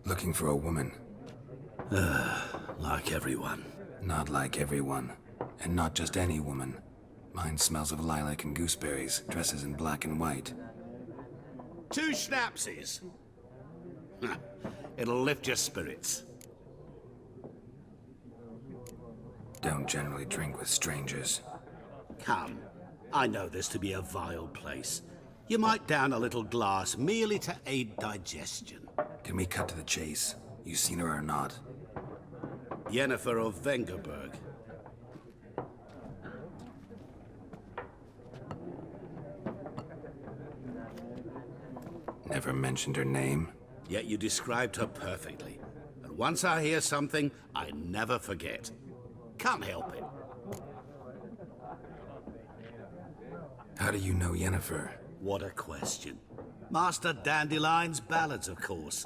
Looking for a woman. Like everyone. Not like everyone. And not just any woman. Mine smells of lilac and gooseberries, dresses in black and white. 2 schnapsies. It'll lift your spirits. Don't generally drink with strangers. Come. I know this to be a vile place. You might down a little glass merely to aid digestion. Can we cut to the chase? You seen her or not? Yennefer of Vengerberg. Never mentioned her name? Yet you described her perfectly. And once I hear something, I never forget. Can't help it. How do you know Yennefer? What a question. Master Dandelion's ballads, of course.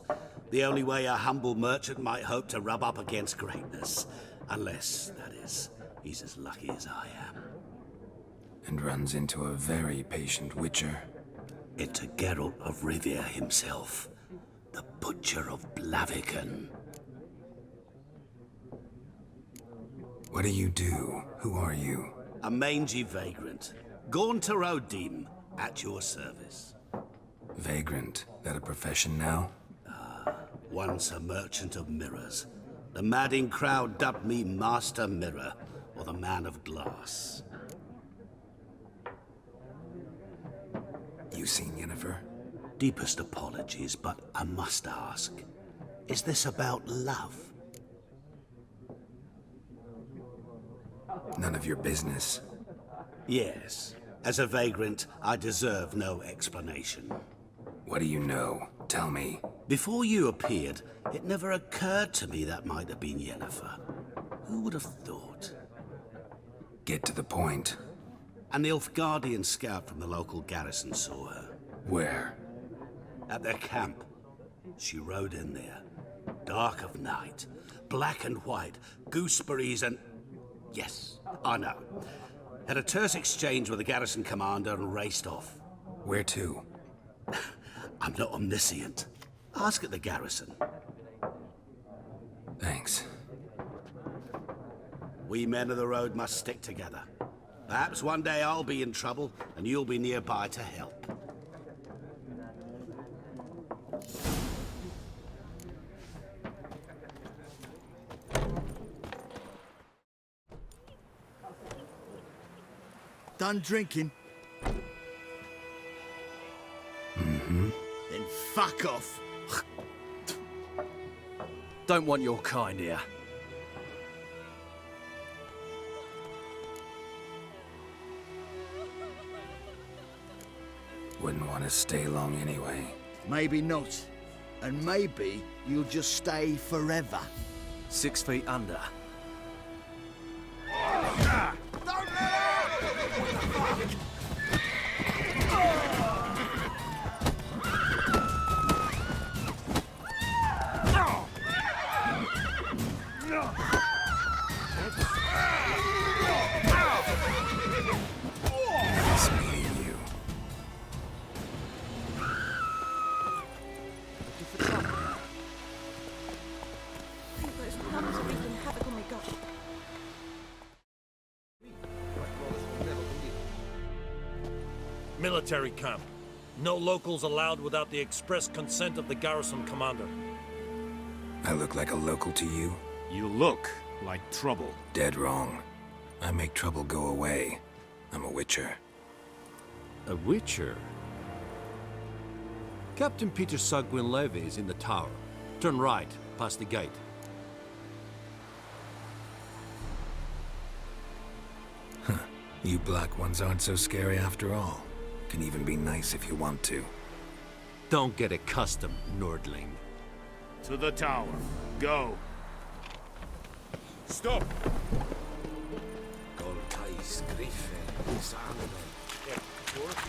The only way a humble merchant might hope to rub up against greatness. Unless, that is, he's as lucky as I am. And runs into a very patient witcher. Into Geralt of Rivia himself. The Butcher of Blaviken. What do you do? Who are you? A mangy vagrant. Gaunter Odim, at your service. Vagrant. That a profession now? Once a merchant of mirrors. The madding crowd dubbed me Master Mirror, or the Man of Glass. You seen Yennefer? Deepest apologies, but I must ask. Is this about love? None of your business. Yes. As a vagrant, I deserve no explanation. What do you know? Tell me. Before you appeared, it never occurred to me that might have been Yennefer. Who would have thought? Get to the point. An Nilfgaardian scout from the local garrison saw her. Where? At their camp. She rode in there. Dark of night. Black and white. Gooseberries and... Yes, I know. Had a terse exchange with the garrison commander and raced off. Where to? I'm not omniscient. Ask at the garrison. Thanks. We men of the road must stick together. Perhaps one day I'll be in trouble, and you'll be nearby to help. Done drinking? Mm-hmm. Then fuck off. Don't want your kind here. Wouldn't want to stay long anyway. Maybe not. And maybe you'll just stay forever. 6 feet under. Nice meeting you. Those nuns are wreaking havoc on my gut. Military camp. No locals allowed without the express consent of the garrison commander. I look like a local to you? You look like trouble. Dead wrong. I make trouble go away. I'm a witcher. A witcher? Captain Peter Sagwin Levy is in the tower. Turn right, past the gate. You black ones aren't so scary after all. Can even be nice if you want to. Don't get accustomed, Nordling. To the tower. Go. Stop!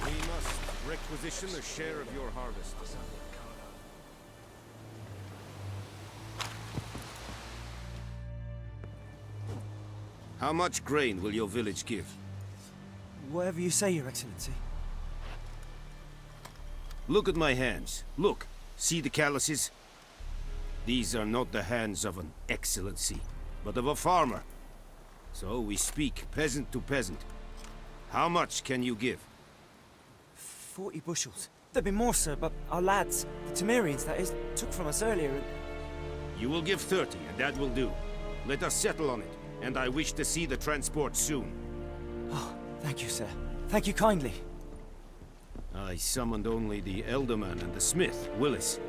We must requisition a share of your harvest. How much grain will your village give? Whatever you say, Your Excellency. Look at my hands. Look. See the calluses? These are not the hands of an excellency, but of a farmer. So we speak peasant to peasant. How much can you give? 40 bushels. There'd be more, sir, but our lads, the Temerians, that is, took from us earlier and... You will give 30, and that will do. Let us settle on it, and I wish to see the transport soon. Oh, thank you, sir. Thank you kindly. I summoned only the Elderman and the smith, Willis.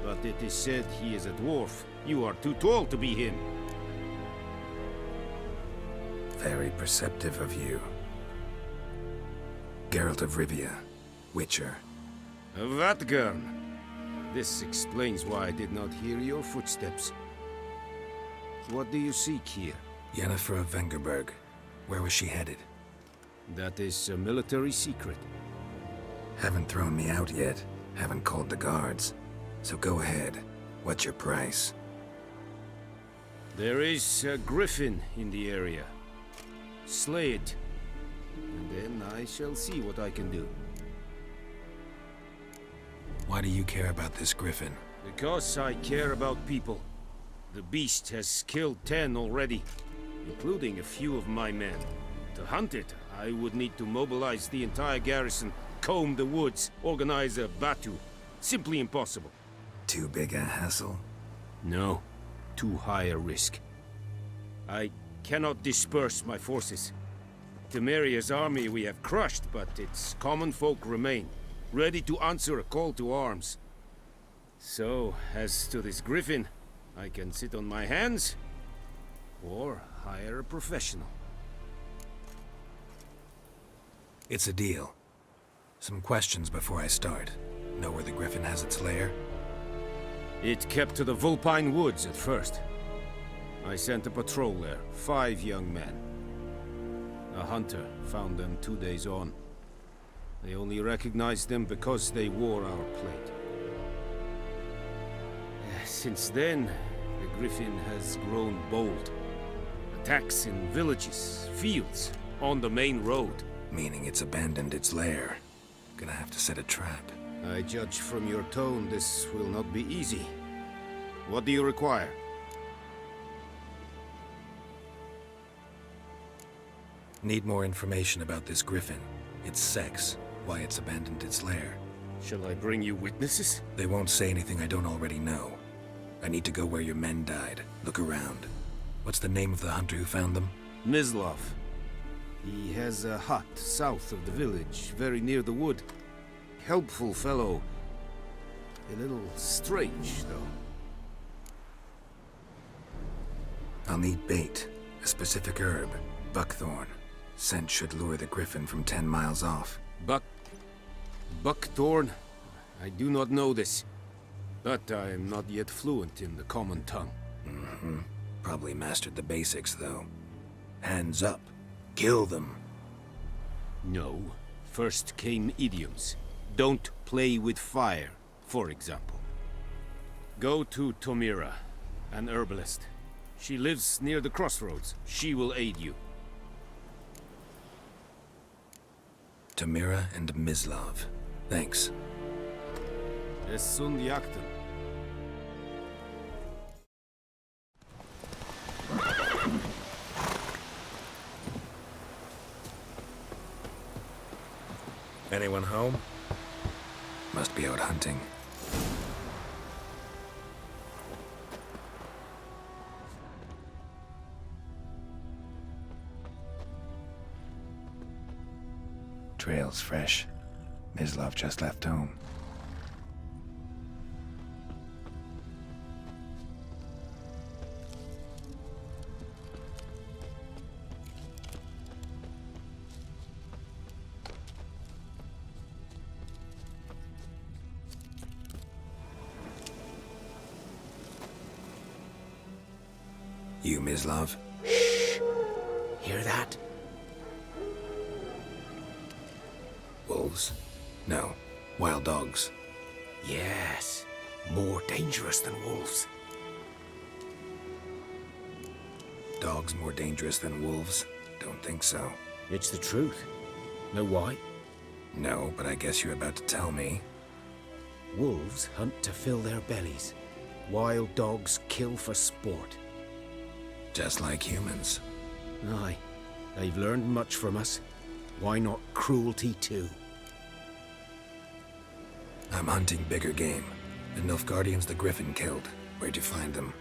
But it is said he is a dwarf. You are too tall to be him. Very perceptive of you. Geralt of Rivia, Witcher. Vatgern. This explains why I did not hear your footsteps. What do you seek here? Yennefer of Vengerberg. Where was she headed? That is a military secret. Haven't thrown me out yet. Haven't called the guards. So go ahead. What's your price? There is a Griffin in the area. Slay it. And then I shall see what I can do. Why do you care about this Griffin? Because I care about people. The beast has killed 10 already, including a few of my men. To hunt it, I would need to mobilize the entire garrison, comb the woods, organize a batu. Simply impossible. Too big a hassle? No, too high a risk. I cannot disperse my forces. Temeria's army we have crushed, but its common folk remain, ready to answer a call to arms. So, as to this Griffin, I can sit on my hands, or hire a professional. It's a deal. Some questions before I start. Know where the Griffin has its lair? It kept to the Vulpine Woods at first. I sent a patrol there, 5 young men. A hunter found them 2 days on. They only recognized them because they wore our plate. Since then, the Griffin has grown bold. Attacks in villages, fields, on the main road. Meaning it's abandoned its lair. Gonna have to set a trap. I judge from your tone this will not be easy. What do you require? Need more information about this Griffin. Its sex, why it's abandoned its lair. Shall I bring you witnesses? They won't say anything I don't already know. I need to go where your men died. Look around. What's the name of the hunter who found them? Mislav. He has a hut south of the village, very near the wood. Helpful fellow. A little strange, though. I'll need bait. A specific herb. Buckthorn. Scent should lure the Griffin from 10 miles off. Buckthorn? I do not know this. But I am not yet fluent in the common tongue. Mm-hmm. Probably mastered the basics, though. Hands up. Kill them. No. First came idioms. Don't play with fire, for example. Go to Tomira, an herbalist. She lives near the crossroads. She will aid you. Tamira and Mislav. Thanks. Es sunt jakten. Anyone home? Must be out hunting. Trail's fresh. Mislav just left home. You, Mislav? Shh! Hear that? Wolves? No. Wild dogs. Yes. More dangerous than wolves. Dogs more dangerous than wolves? Don't think so. It's the truth. Know why? No, but I guess you're about to tell me. Wolves hunt to fill their bellies. Wild dogs kill for sport. Just like humans. Aye, they've learned much from us. Why not cruelty too? I'm hunting bigger game. The Nilfgaardians the Griffin killed. Where'd you find them?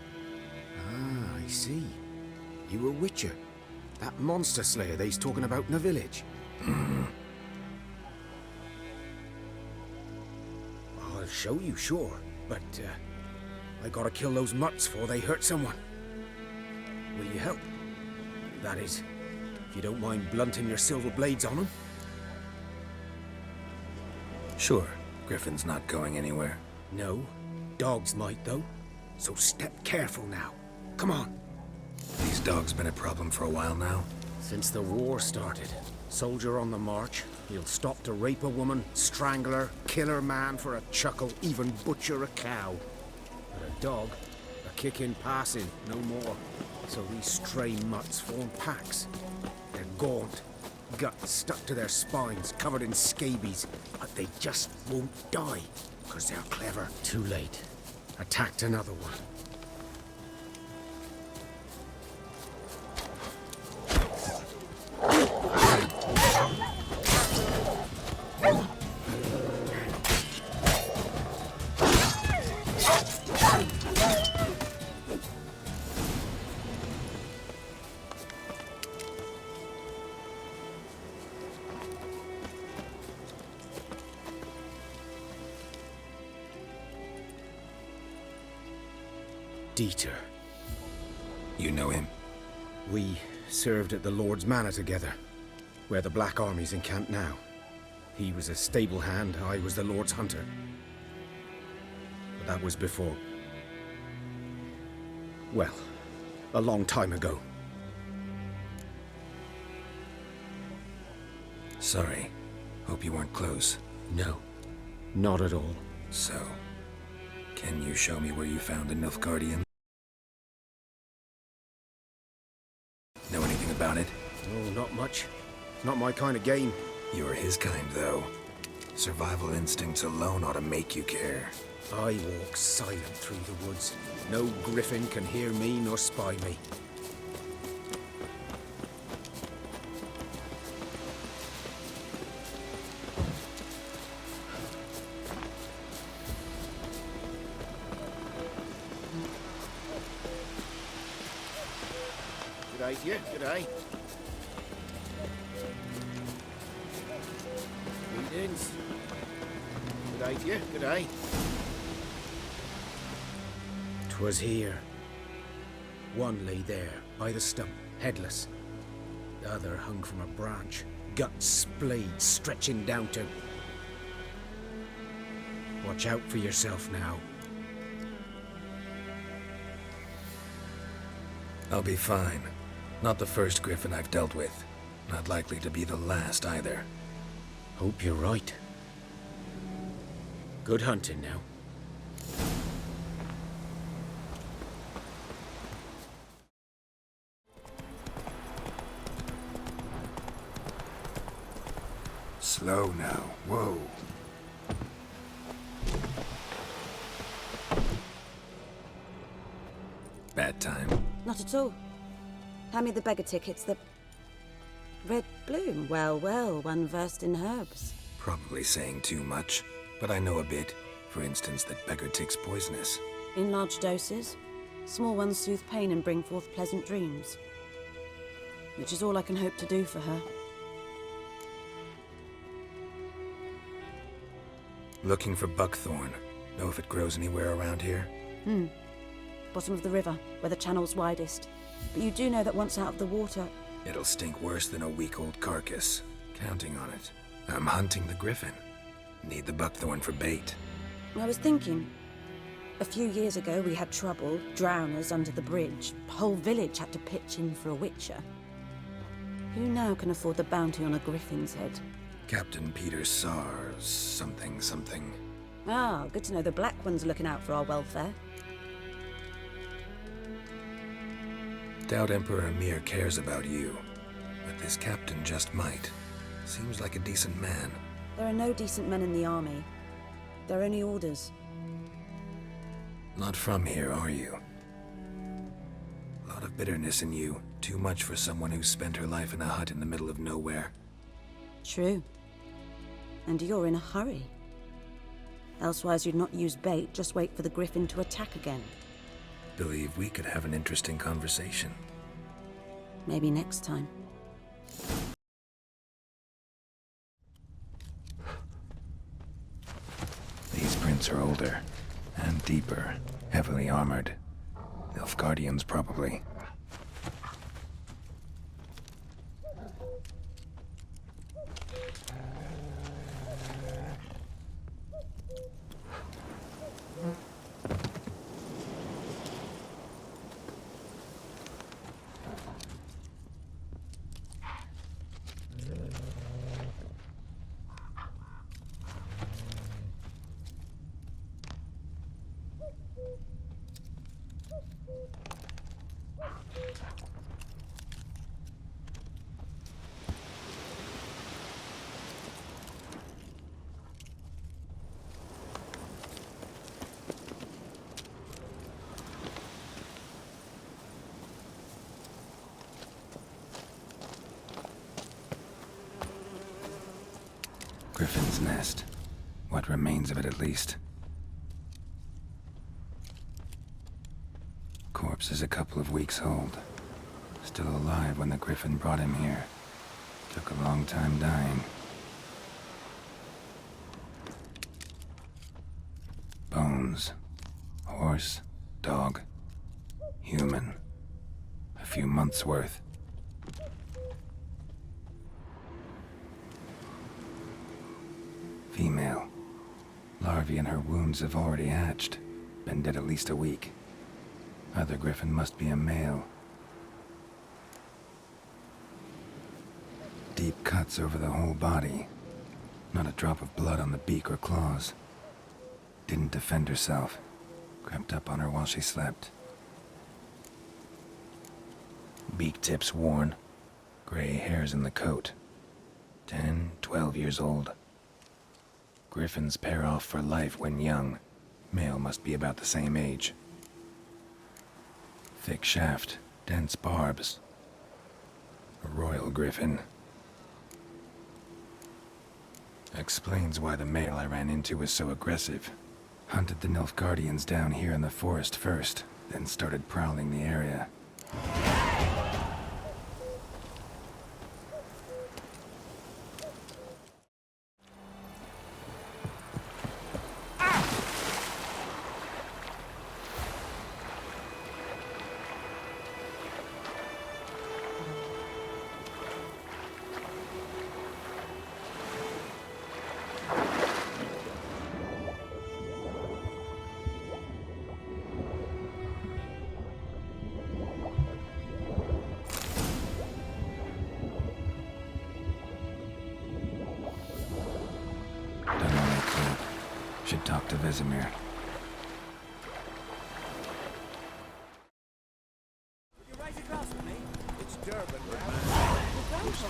Ah, I see. You a witcher. That monster slayer they's talking about in the village. I'll show you, sure. But, I gotta kill those mutts before they hurt someone. Will you help? That is, if you don't mind blunting your silver blades on them. Sure. Griffin's not going anywhere. No. Dogs might, though. So step careful now. Come on. These dogs been a problem for a while now. Since the war started. Soldier on the march. He'll stop to rape a woman, strangle her, kill her man for a chuckle, even butcher a cow. But a dog, a kick in passing, no more. So these stray mutts form packs. They're gaunt, guts stuck to their spines, covered in scabies, but they just won't die, because they're clever. Too late. Attacked another one. Dieter. You know him? We served at the Lord's Manor together, where the Black Army's encamped now. He was a stable hand, I was the Lord's hunter. But that was before... well, a long time ago. Sorry. Hope you weren't close. No, not at all. So, can you show me where you found the Nilfgaardian? Know anything about it? Oh, not much. Not my kind of game. You're his kind, though. Survival instincts alone ought to make you care. I walk silent through the woods. No Griffin can hear me nor spy me. G'day to you, g'day. Greetings. G'day to you, g'day. 'Twas here. One lay there, by the stump, headless. The other hung from a branch, guts splayed, stretching down to... Watch out for yourself now. I'll be fine. Not the first Griffin I've dealt with. Not likely to be the last either. Hope you're right. Good hunting now. Slow now. Whoa. Bad time. Not at all. Hand me the beggar tickets, the... Red bloom. Well, well, one versed in herbs. Probably saying too much, but I know a bit. For instance, that beggar tick's poisonous. In large doses. Small ones soothe pain and bring forth pleasant dreams. Which is all I can hope to do for her. Looking for buckthorn. Know if it grows anywhere around here? Bottom of the river, where the channel's widest. But you do know that once out of the water... It'll stink worse than a week-old carcass. Counting on it. I'm hunting the Griffin. Need the buckthorn for bait. I was thinking... A few years ago we had trouble, drowners under the bridge. Whole village had to pitch in for a witcher. Who now can afford the bounty on a griffin's head? Captain Peter Sars, something. Ah, good to know the Black One's looking out for our welfare. Doubt Emperor Emir cares about you, but this captain just might. Seems like a decent man. There are no decent men in the army. They're only orders. Not from here, are you? A lot of bitterness in you. Too much for someone who spent her life in a hut in the middle of nowhere. True. And you're in a hurry. Elsewise you'd not use bait, just wait for the Griffin to attack again. Believe we could have an interesting conversation. Maybe next time. These prints are older and deeper, heavily armored. Nilfgaardians, probably. Griffin's nest. What remains of it, at least. Corpse is a couple of weeks old. Still alive when the Griffin brought him here. Took a long time dying. Bones. Horse. Dog. Human. A few months' worth. Female. Larvae in her wounds have already hatched. Been dead at least a week. Other Griffin must be a male. Deep cuts over the whole body. Not a drop of blood on the beak or claws. Didn't defend herself. Crept up on her while she slept. Beak tips worn. Gray hairs in the coat. 10, 12 years old. Griffins pair off for life when young. Male must be about the same age. Thick shaft, dense barbs. A royal griffin. Explains why the male I ran into was so aggressive. Hunted the Nilfgaardians down here in the forest first, then started prowling the area. Should talk to Vesemir.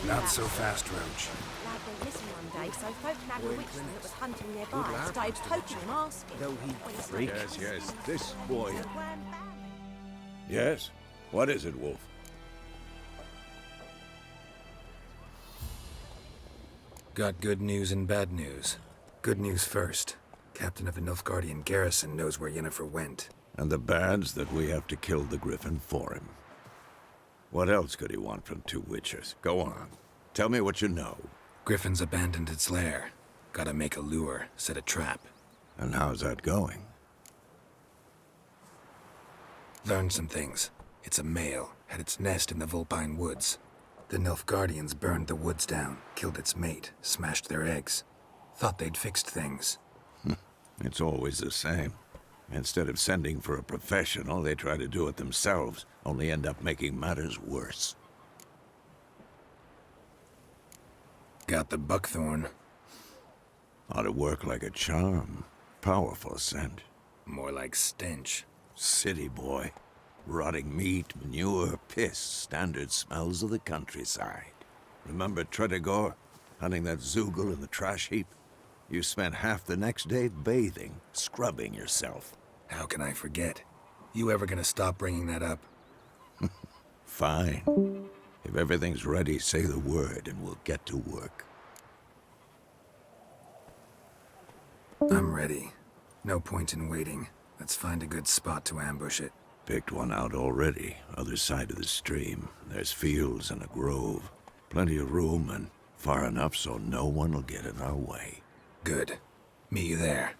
Not so fast, Roach. Lad went missing one day, so folk nabbed a witchman that was hunting nearby. Started poking him, asking. Yes, this boy. Yes? What is it, Wolf? Got good news and bad news. Good news first. Captain of the Nilfgaardian garrison knows where Yennefer went. And the bad's that we have to kill the Griffin for him. What else could he want from two witchers? Go on. Tell me what you know. Griffin's abandoned its lair. Gotta make a lure, set a trap. And how's that going? Learned some things. It's a male, had its nest in the Vulpine Woods. The Nilfgaardians burned the woods down, killed its mate, smashed their eggs. Thought they'd fixed things. It's always the same. Instead of sending for a professional, they try to do it themselves, only end up making matters worse. Got the buckthorn. Ought to work like a charm. Powerful scent. More like stench. City boy. Rotting meat, manure, piss, standard smells of the countryside. Remember Tretogor? Hunting that Zoogle in the trash heap? You spent half the next day bathing, scrubbing yourself. How can I forget? You ever gonna stop bringing that up? Fine. If everything's ready, say the word and we'll get to work. I'm ready. No point in waiting. Let's find a good spot to ambush it. Picked one out already, other side of the stream. There's fields and a grove. Plenty of room and far enough so no one will get in our way. Good. Meet you there.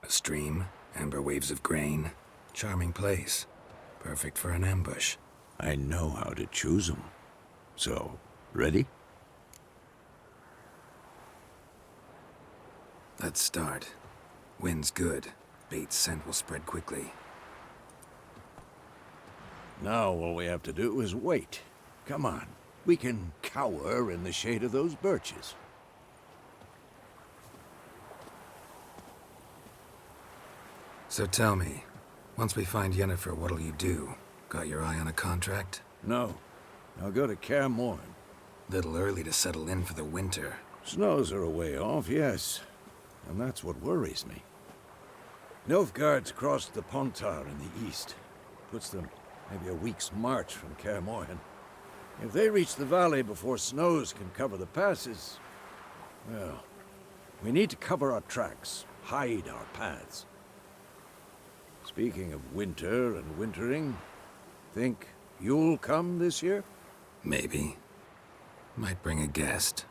A stream, amber waves of grain. Charming place. Perfect for an ambush. I know how to choose them. So, ready? Let's start. Wind's good. Bait's scent will spread quickly. Now all we have to do is wait. Come on. We can cower in the shade of those birches. So tell me, once we find Yennefer, what'll you do? Got your eye on a contract? No. I'll go to Kaer Morhen. Little early to settle in for the winter. Snows are a way off, yes. And that's what worries me. Nilfgaard's crossed the Pontar in the east. Puts them maybe a week's march from Kaer Morhen. If they reach the valley before snows can cover the passes, well, we need to cover our tracks, hide our paths. Speaking of winter and wintering, think you'll come this year? Maybe. Might bring a guest.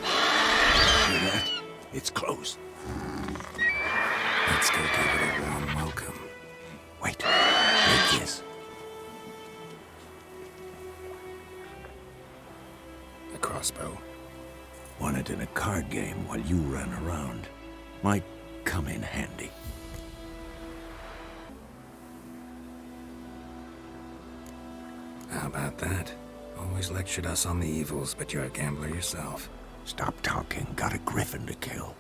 Hear that? It's close. Let's go give it a warm welcome. Wait, take this. A crossbow. Won it in a card game while you ran around. Might come in handy. How about that? Always lectured us on the evils, but you're a gambler yourself. Stop talking. Got a Griffin to kill.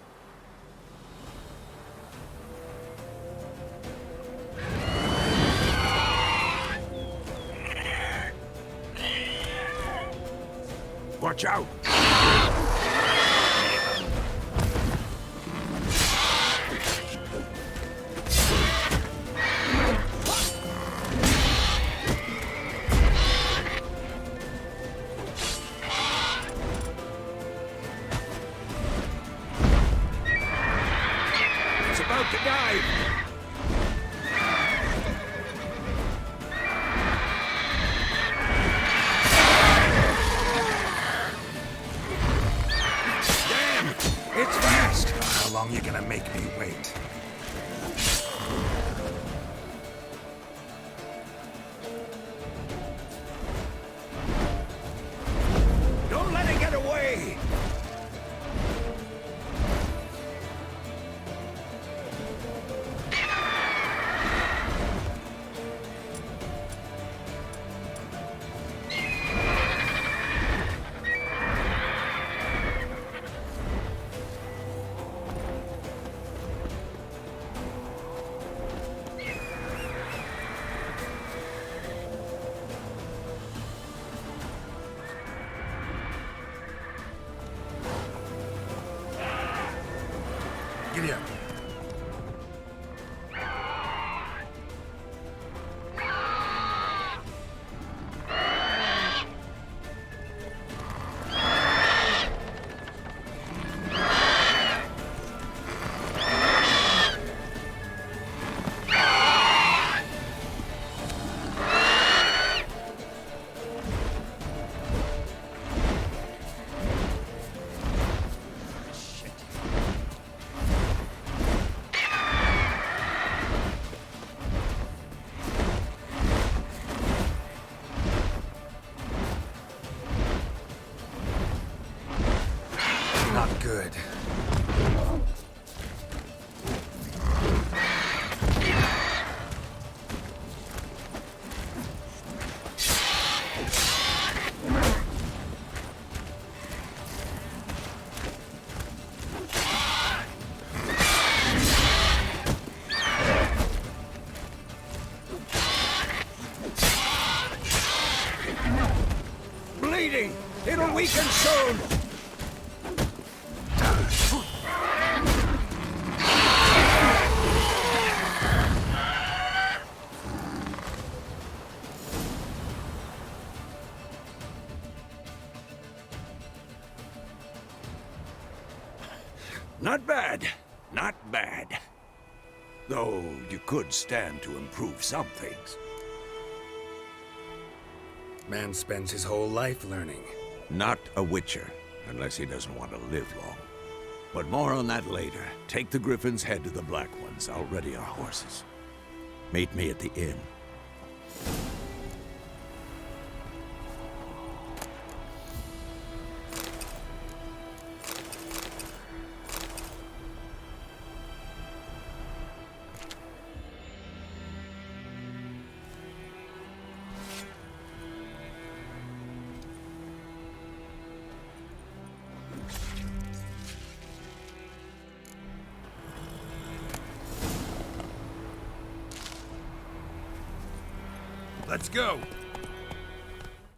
Watch out! It's about to dive! It's fast! How long you gonna make me wait? Don't let it get away! Giddy up. Not good. Not bad. Not bad. Though you could stand to improve some things. Man spends his whole life learning. Not a Witcher, unless he doesn't want to live long. But more on that later. Take the Griffin's head to the Black Ones. I'll ready our horses. Meet me at the inn. Let's go!